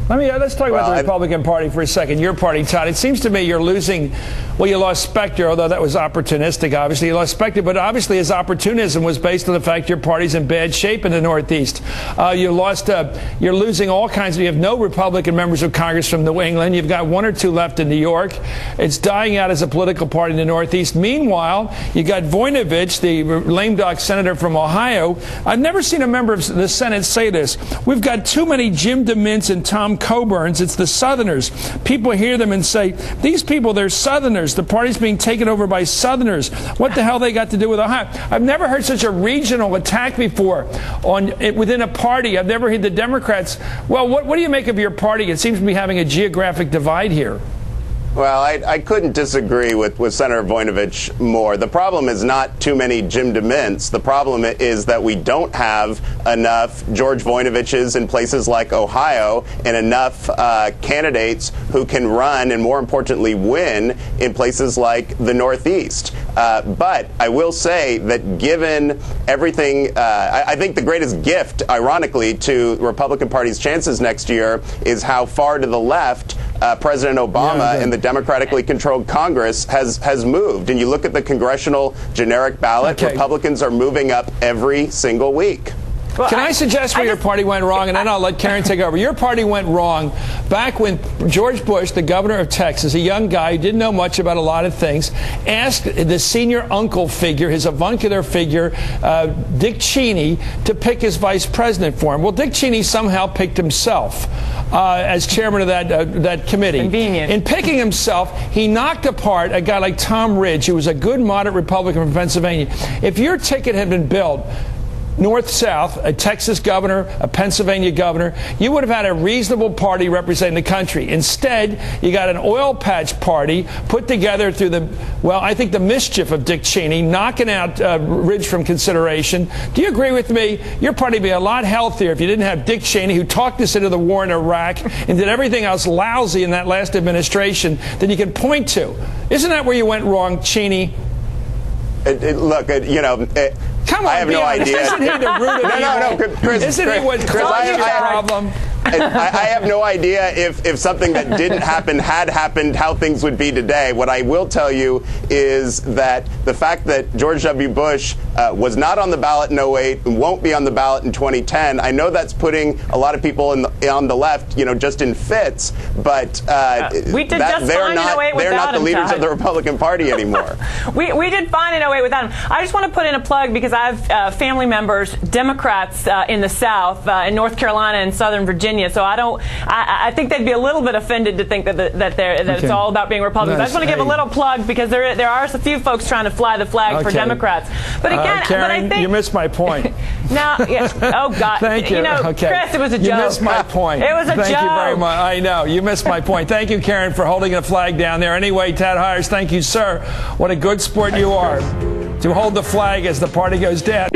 Let's talk about the Republican Party for a second. Your party, Todd. It seems to me you're losing. Well, you lost Specter, although that was opportunistic. Obviously, you lost Specter, but obviously his opportunism was based on the fact your party's in bad shape in the Northeast. You lost. You're losing all kinds. You have no Republican members of Congress from New England. You've got one or two left in New York. It's dying out as a political party in the Northeast. Meanwhile, you got Voinovich, the lame duck senator from Ohio. I've never seen a member of the Senate say this. We've got too many Jim DeMints and Tom Coburns. It's the Southerners. People hear them and say, these people, they're Southerners. The party's being taken over by Southerners. What the hell they got to do with Ohio? I've never heard such a regional attack before within a party. I've never heard the Democrats. Well, what do you make of your party? It seems to be having a geographic divide here. Well, I couldn't disagree with Senator Voinovich more. The problem is not too many Jim DeMints. The problem is that we don't have enough George Voinoviches in places like Ohio and enough candidates who can run and, more importantly, win in places like the Northeast. But I will say that given everything, I think the greatest gift, ironically, to the Republican Party's chances next year is how far to the left President Obama and the democratically controlled Congress has moved. And you look at the congressional generic ballot, Republicans are moving up every single week. Well, Can I suggest where your party went wrong, and then I'll let Karen take over. Your party went wrong back when George Bush, the governor of Texas, a young guy who didn't know much about a lot of things, asked the senior uncle figure, his avuncular figure, Dick Cheney, to pick his vice president for him. Well, Dick Cheney somehow picked himself as chairman of that committee. Convenient. In picking himself, he knocked apart a guy like Tom Ridge, who was a good, moderate Republican from Pennsylvania. If your ticket had been built north-south, a Texas governor, a Pennsylvania governor, you would have had a reasonable party representing the country. Instead, you got an oil patch party put together through I think the mischief of Dick Cheney, knocking out Ridge from consideration. Do you agree with me? Your party would be a lot healthier if you didn't have Dick Cheney, who talked us into the war in Iraq and did everything else lousy in that last administration that you can point to. Isn't that where you went wrong, Cheney? Come on, I have no idea. Isn't he the root of evil? Chris, Isn't he what caused the problem? I have no idea if something that didn't happen had happened, how things would be today. What I will tell you is that the fact that George W. Bush was not on the ballot in 2008 and won't be on the ballot in 2010, I know that's putting a lot of people on the left, just in fits, but we did just they're fine in 2008 without they're not the leaders Todd. of the Republican Party anymore. we did fine in 2008 without him. I just want to put in a plug because I have family members, Democrats in the South, in North Carolina and Southern Virginia. So I think they'd be a little bit offended to think that it's all about being Republicans. I just want to give a little plug because there are a few folks trying to fly the flag for Democrats. But again, Karen, I think you missed my point. Oh God, thank you. Chris, it was a joke. You missed my point. It was a joke. Thank you very much. I know you missed my point. Thank you, Karen, for holding the flag down there. Anyway, Todd Hires, thank you, sir. What a good sport you are to hold the flag as the party goes down.